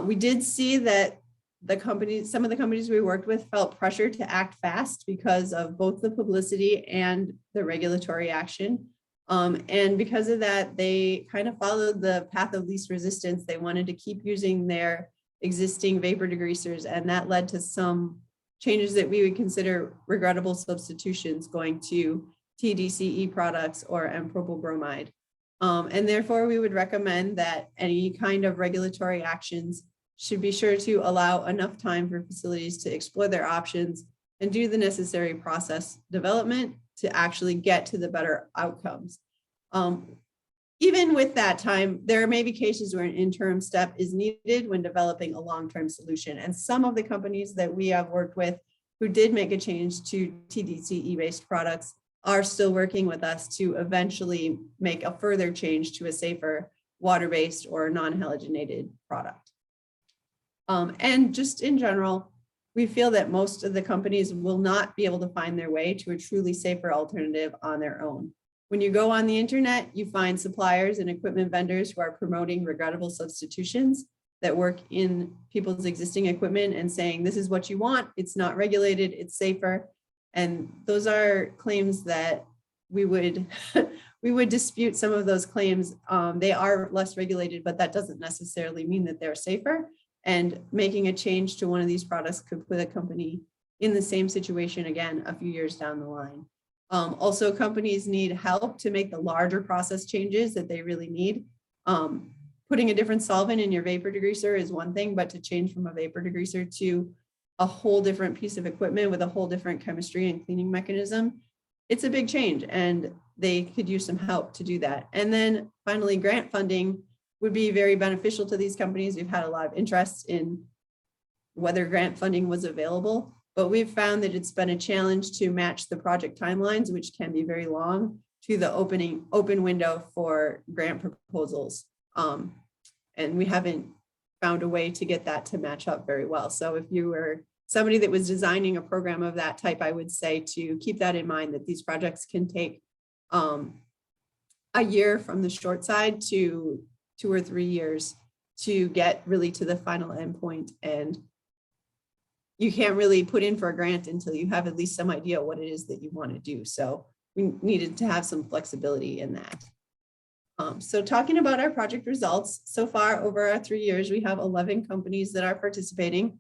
We did see that some of the companies we worked with felt pressure to act fast because of both the publicity and the regulatory action. And because of that, they kind of followed the path of least resistance. They wanted to keep using their existing vapor degreasers, and that led to some changes that we would consider regrettable substitutions, going to TDCE products or M-propyl bromide. And therefore, we would recommend that any kind of regulatory actions should be sure to allow enough time for facilities to explore their options and do the necessary process development to actually get to the better outcomes. Even with that time, there may be cases where an interim step is needed when developing a long-term solution. And some of the companies that we have worked with who did make a change to TDCE-based products are still working with us to eventually make a further change to a safer water-based or non-halogenated product. And just in general, we feel that most of the companies will not be able to find their way to a truly safer alternative on their own. When you go on the internet, you find suppliers and equipment vendors who are promoting regrettable substitutions that work in people's existing equipment and saying, this is what you want, it's not regulated, it's safer. And those are claims that we would we would dispute some of those claims. They are less regulated, but that doesn't necessarily mean that they're safer. And making a change to one of these products could put a company in the same situation again a few years down the line. Also, companies need help to make the larger process changes that they really need. Putting a different solvent in your vapor degreaser is one thing, but to change from a vapor degreaser to a whole different piece of equipment with a whole different chemistry and cleaning mechanism, it's a big change, and they could use some help to do that. And then finally, grant funding would be very beneficial to these companies. We've had a lot of interest in whether grant funding was available, but we've found that it's been a challenge to match the project timelines, which can be very long, to the open window for grant proposals. And we haven't found a way to get that to match up very well. So if you were somebody that was designing a program of that type, I would say to keep that in mind, that these projects can take a year from the short side to 2 or 3 years to get really to the final endpoint. And you can't really put in for a grant until you have at least some idea what it is that you want to do. So we needed to have some flexibility in that. So talking about our project results, so far over our 3 years, we have 11 companies that are participating.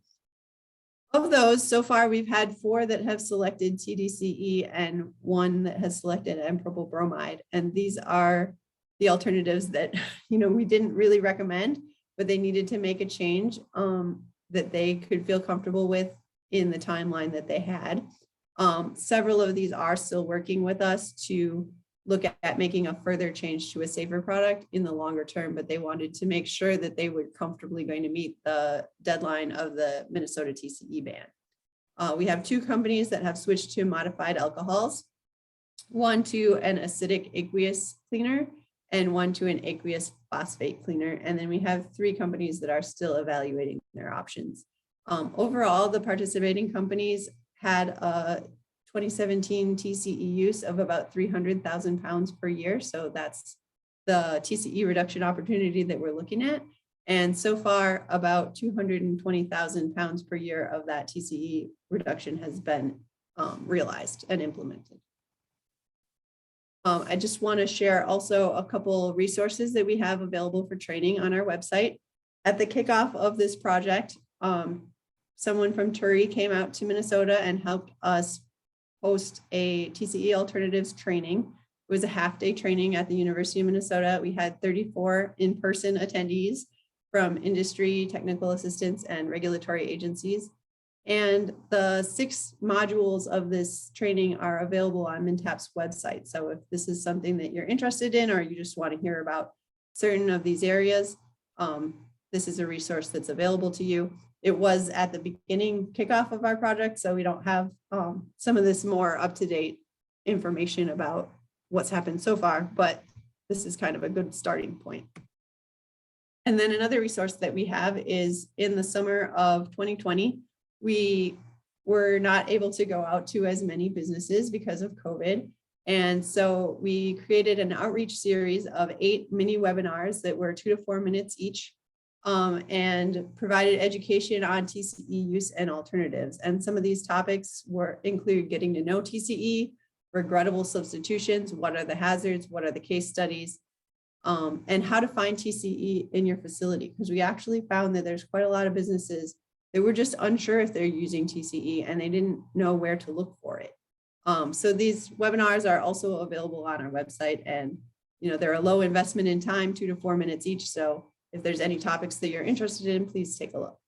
Of those, so far, we've had 4 that have selected TDCE and 1 that has selected M-propyl bromide. And these are the alternatives that, we didn't really recommend, but they needed to make a change that they could feel comfortable with in the timeline that they had. Several of these are still working with us to look at making a further change to a safer product in the longer term, but they wanted to make sure that they were comfortably going to meet the deadline of the Minnesota TCE ban. We have 2 companies that have switched to modified alcohols, 1 to an acidic aqueous cleaner and 1 to an aqueous phosphate cleaner. And then we have 3 companies that are still evaluating their options. Overall, the participating companies had a 2017 TCE use of about 300,000 pounds per year. So that's the TCE reduction opportunity that we're looking at. And so far, about 220,000 pounds per year of that TCE reduction has been realized and implemented. I just want to share also a couple resources that we have available for training on our website. At the kickoff of this project, someone from Turi came out to Minnesota and helped us host a TCE alternatives training. It was a half-day training at the University of Minnesota. We had 34 in-person attendees from industry, technical assistants, and regulatory agencies. And the 6 modules of this training are available on MnTAP's website. So if this is something that you're interested in, or you just want to hear about certain of these areas, this is a resource that's available to you. It was at the beginning kickoff of our project, so we don't have some of this more up-to-date information about what's happened so far, but this is kind of a good starting point. And then another resource that we have is in the summer of 2020, we were not able to go out to as many businesses because of COVID. And so we created an outreach series of 8 mini webinars that were 2 to 4 minutes each, and provided education on TCE use and alternatives. And some of these topics include getting to know TCE, regrettable substitutions, what are the hazards, what are the case studies, and how to find TCE in your facility. Because we actually found that there's quite a lot of businesses that were just unsure if they're using TCE and they didn't know where to look for it. So these webinars are also available on our website, and they're a low investment in time, 2 to 4 minutes each. So if there's any topics that you're interested in, please take a look.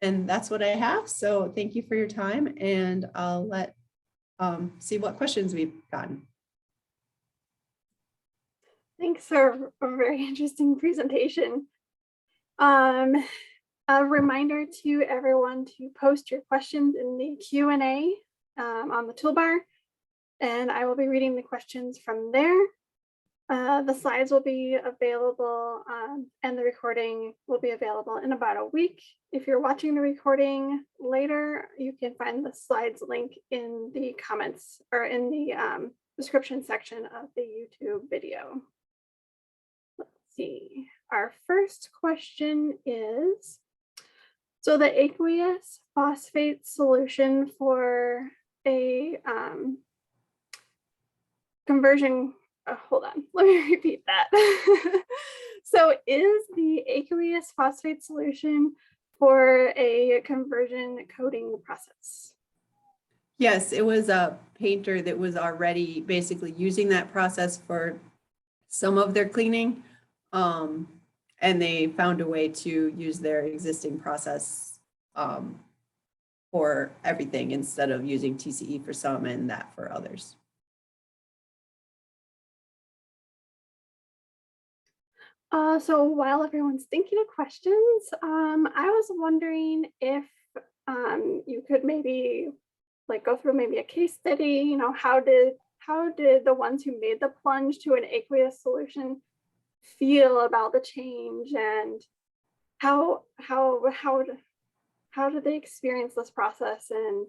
And that's what I have. So thank you for your time, and I'll see what questions we've gotten. Thanks for a very interesting presentation. A reminder to everyone to post your questions in the Q&A on the toolbar. and I will be reading the questions from there. The slides will be available and the recording will be available in about a week. If you're watching the recording later, you can find the slides link in the comments or in the description section of the YouTube video. Let's see. Our first question is, so the aqueous phosphate solution for a conversion, hold on, let me repeat that. So is the aqueous phosphate solution for a conversion coating process? Yes, it was a painter that was already basically using that process for some of their cleaning. And they found a way to use their existing process for everything instead of using TCE for some and that for others. So while everyone's thinking of questions, I was wondering if you could maybe like go through maybe a case study, you know, how did the ones who made the plunge to an aqueous solution feel about the change, and how did they experience this process, and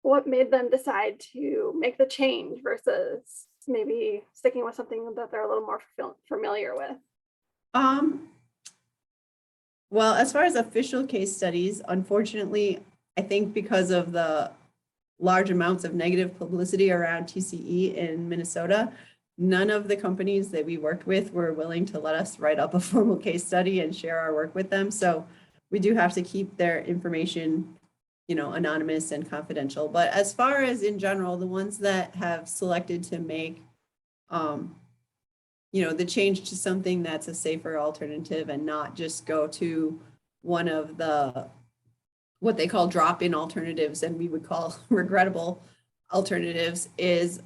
what made them decide to make the change versus maybe sticking with something that they're a little more familiar with? Well, as far as official case studies, unfortunately, I think because of the large amounts of negative publicity around TCE in Minnesota, none of the companies that we worked with were willing to let us write up a formal case study and share our work with them. So we do have to keep their information, you know, anonymous and confidential. But as far as in general, the ones that have selected to make, you know, the change to something that's a safer alternative and not just go to one of the, what they call drop-in alternatives, and we would call regrettable alternatives, is,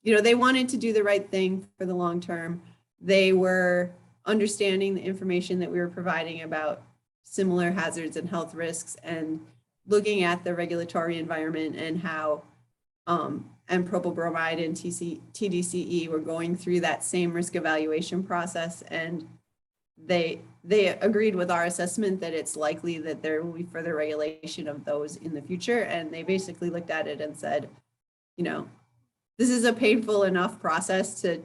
you know, they wanted to do the right thing for the long term. They were understanding the information that we were providing about similar hazards and health risks, and looking at the regulatory environment and how and propyl bromide and TDCE were going through that same risk evaluation process, and they agreed with our assessment that it's likely that there will be further regulation of those in the future. And they basically looked at it and said, you know, this is a painful enough process to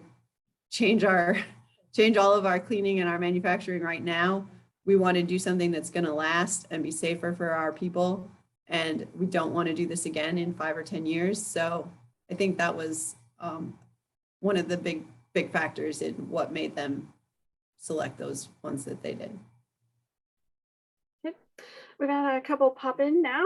change all of our cleaning and our manufacturing right now. We want to do something that's going to last and be safer for our people, and we don't want to do this again in 5 or 10 years. So I think that was one of the big factors in what made them select those ones that they did. Okay. We got a couple pop in now.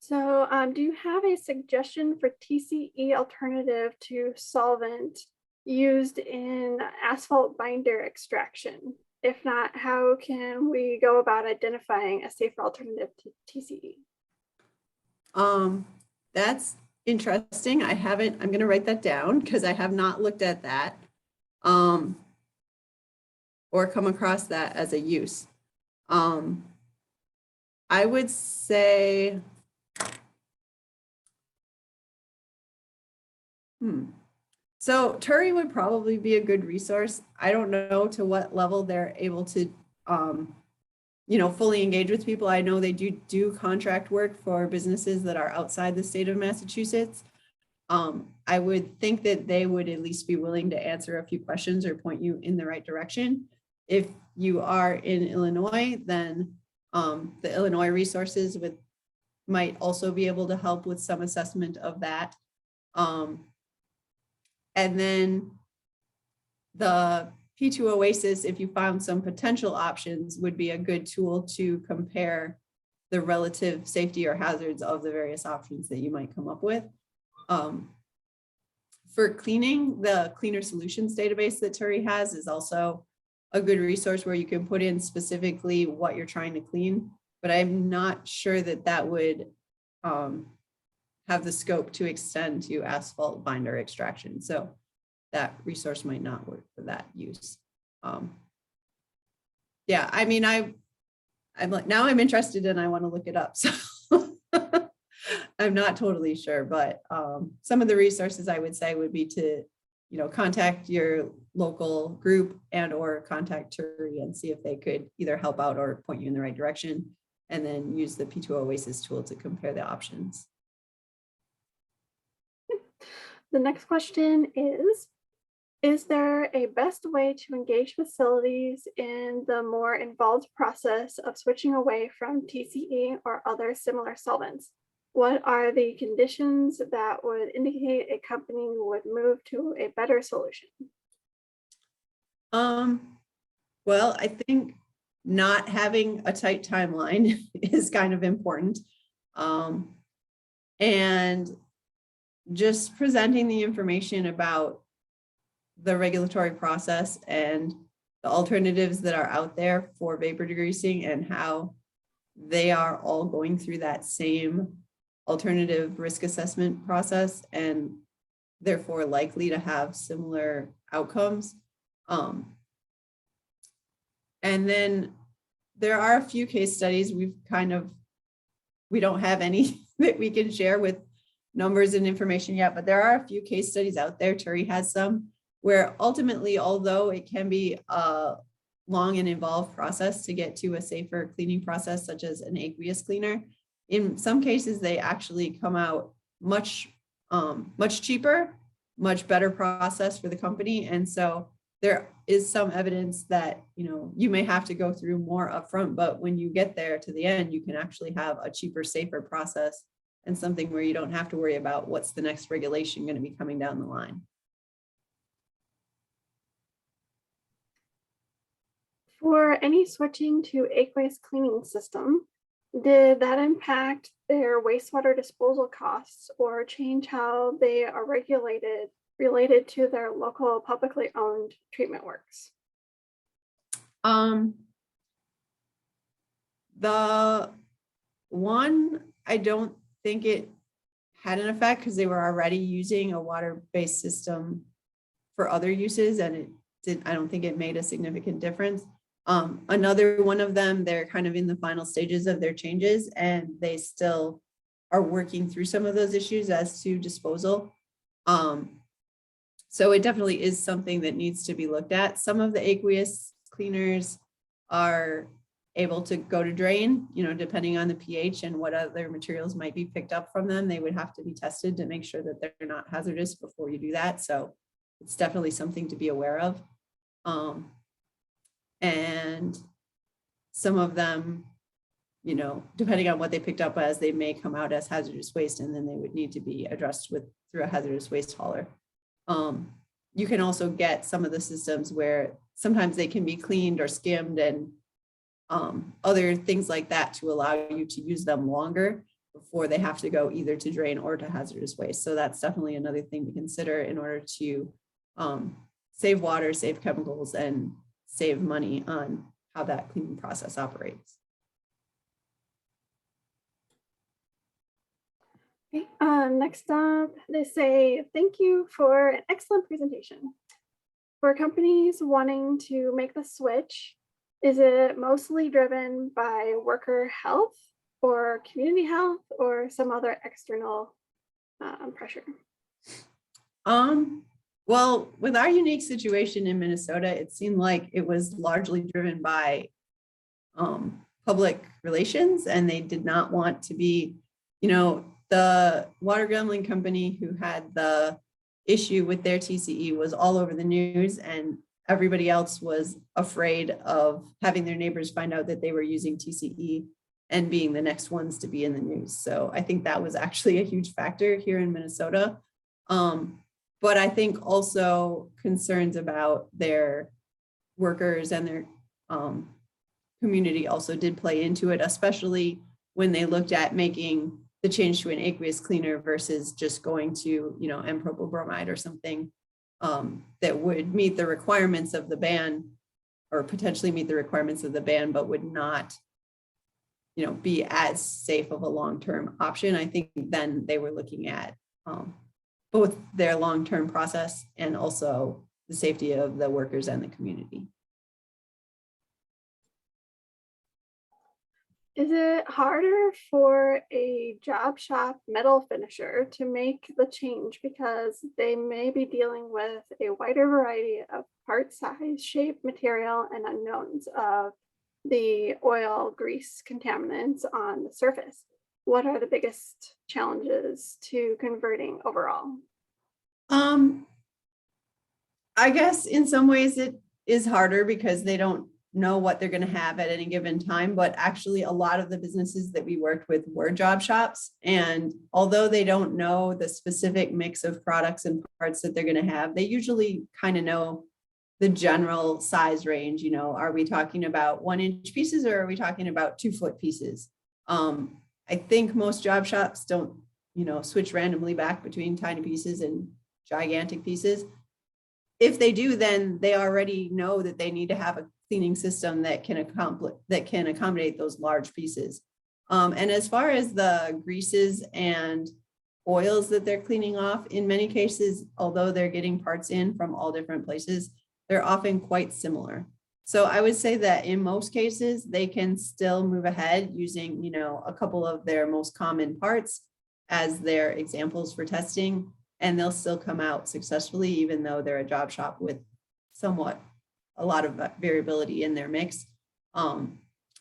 So do you have a suggestion for TCE alternative to solvent used in asphalt binder extraction? If not, how can we go about identifying a safer alternative to TCE? That's interesting. I'm going to write that down because I have not looked at that or come across that as a use. I would say, so Turi would probably be a good resource. I don't know to what level they're able to, you know, fully engage with people. I know they do contract work for businesses that are outside the state of Massachusetts. I would think that they would at least be willing to answer a few questions or point you in the right direction. If you are in Illinois, then the Illinois resources might also be able to help with some assessment of that. And then the P2 Oasis, if you found some potential options, would be a good tool to compare the relative safety or hazards of the various options that you might come up with. For cleaning, the Cleaner Solutions database that Turi has is also a good resource where you can put in specifically what you're trying to clean, but I'm not sure that that would have the scope to extend to asphalt binder extraction. So that resource might not work for that use. Yeah, I mean, I'm like, now I'm interested and I want to look it up. So I'm not totally sure, but some of the resources I would say would be to, contact your local group and or contact TURI and see if they could either help out or point you in the right direction, and then use the P2 Oasis tool to compare the options. The next question is there a best way to engage facilities in the more involved process of switching away from TCE or other similar solvents? What are the conditions that would indicate a company would move to a better solution? Well, I think not having a tight timeline is kind of important. And just presenting the information about the regulatory process and the alternatives that are out there for vapor degreasing and how they are all going through that same alternative risk assessment process and therefore likely to have similar outcomes. And then there are a few case studies we don't have any that we can share with numbers and information yet, but there are a few case studies out there. TURI has some where ultimately, although it can be a long and involved process to get to a safer cleaning process, such as an aqueous cleaner, in some cases, they actually come out much cheaper, much better process for the company. And so there is some evidence that, you may have to go through more upfront, but when you get there to the end, you can actually have a cheaper, safer process and something where you don't have to worry about what's the next regulation going to be coming down the line. For any switching to aqueous cleaning system, did that impact their wastewater disposal costs or change how they are regulated related to their local publicly owned treatment works? The one, I don't think it had an effect because they were already using a water-based system for other uses, and I don't think it made a significant difference. Another one of them, they're kind of in the final stages of their changes and they still are working through some of those issues as to disposal. So it definitely is something that needs to be looked at. Some of the aqueous cleaners are able to go to drain, depending on the pH and what other materials might be picked up from them. They would have to be tested to make sure that they're not hazardous before you do that. So it's definitely something to be aware of. And some of them, depending on what they picked up as, they may come out as hazardous waste, and then they would need to be addressed through a hazardous waste hauler. You can also get some of the systems where sometimes they can be cleaned or skimmed and other things like that to allow you to use them longer before they have to go either to drain or to hazardous waste. So that's definitely another thing to consider in order to save water, save chemicals, and save money on how that cleaning process operates. Okay, next up, they say, thank you for an excellent presentation. For companies wanting to make the switch, is it mostly driven by worker health or community health or some other external pressure? Well, with our unique situation in Minnesota, it seemed like it was largely driven by public relations, and they did not want to be, the water gambling company who had the issue with their TCE was all over the news, and everybody else was afraid of having their neighbors find out that they were using TCE and being the next ones to be in the news. So I think that was actually a huge factor here in Minnesota. But I think also concerns about their workers and their community also did play into it, especially when they looked at making the change to an aqueous cleaner versus just going to, M-propyl bromide or something that would meet the requirements of the ban, or potentially meet the requirements of the ban, but would not, be as safe of a long-term option. I think then they were looking at both their long-term process and also the safety of the workers and the community. Is it harder for a job shop metal finisher to make the change because they may be dealing with a wider variety of part size, shape, material, and unknowns of the oil, grease contaminants on the surface? What are the biggest challenges to converting overall? I guess in some ways it is harder because they don't know what they're going to have at any given time, but actually a lot of the businesses that we worked with were job shops. And although they don't know the specific mix of products and parts that they're going to have, they usually kind of know the general size range. You know, are we talking about 1-inch pieces or are we talking about 2-foot pieces? I think most job shops don't, switch randomly back between tiny pieces and gigantic pieces. If they do, then they already know that they need to have a cleaning system that can accommodate those large pieces. And as far as the greases and oils that they're cleaning off, in many cases, although they're getting parts in from all different places, they're often quite similar. So I would say that in most cases, they can still move ahead using, a couple of their most common parts as their examples for testing, and they'll still come out successfully, even though they're a job shop with a lot of variability in their mix.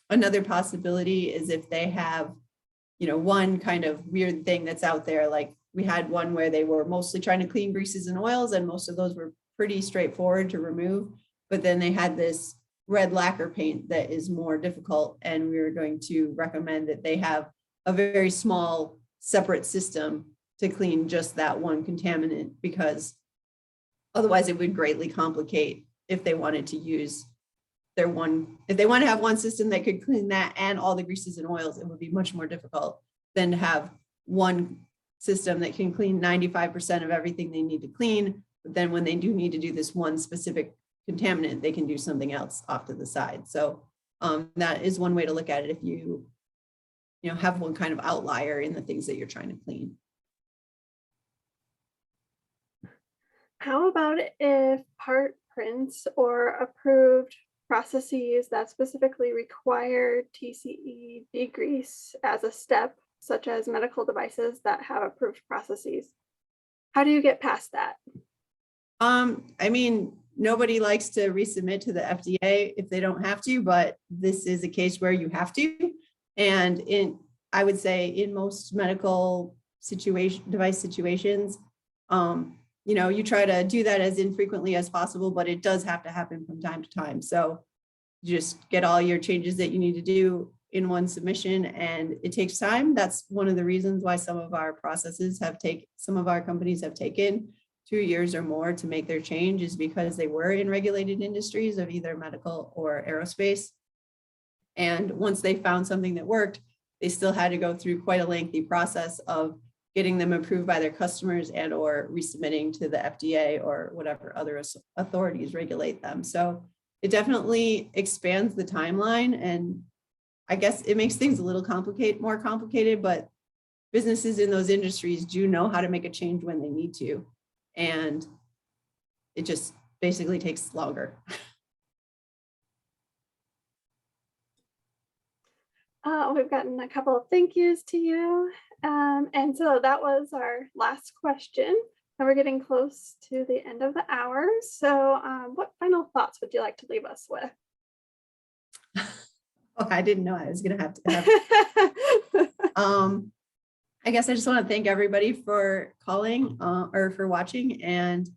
Another possibility is if they have, one kind of weird thing that's out there, like we had one where they were mostly trying to clean greases and oils, and most of those were pretty straightforward to remove. But then they had this red lacquer paint that is more difficult, and we were going to recommend that they have a very small separate system to clean just that one contaminant, because otherwise it would greatly complicate if they wanted to use if they want to have one system that could clean that and all the greases and oils, it would be much more difficult than to have one system that can clean 95% of everything they need to clean. But then when they do need to do this one specific contaminant, they can do something else off to the side. So that is one way to look at it if you have one kind of outlier in the things that you're trying to clean. How about if part prints or approved processes that specifically require TCE degrease as a step, such as medical devices that have approved processes? How do you get past that? I mean, nobody likes to resubmit to the FDA if they don't have to, but this is a case where you have to. And I would say in most medical device situations, you try to do that as infrequently as possible, but it does have to happen from time to time. So just get all your changes that you need to do in one submission, and it takes time. That's one of the reasons why some of our companies have taken 2 years or more to make their change, is because they were in regulated industries of either medical or aerospace. And once they found something that worked, they still had to go through quite a lengthy process of getting them approved by their customers and or resubmitting to the FDA or whatever other authorities regulate them. So it definitely expands the timeline, and I guess it makes things a little more complicated, but businesses in those industries do know how to make a change when they need to. And it just basically takes longer. We've gotten a couple of thank yous to you. And so that was our last question. And we're getting close to the end of the hour. So what final thoughts would you like to leave us with? Oh, I didn't know I was going to have to have. I guess I just want to thank everybody for calling or for watching, and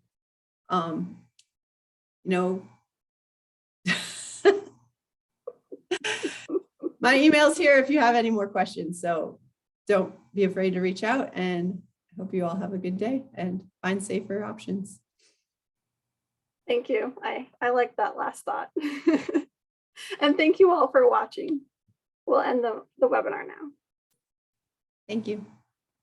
my email's here if you have any more questions. So don't be afraid to reach out, and I hope you all have a good day and find safer options. Thank you. I like that last thought. And thank you all for watching. We'll end the webinar now. Thank you.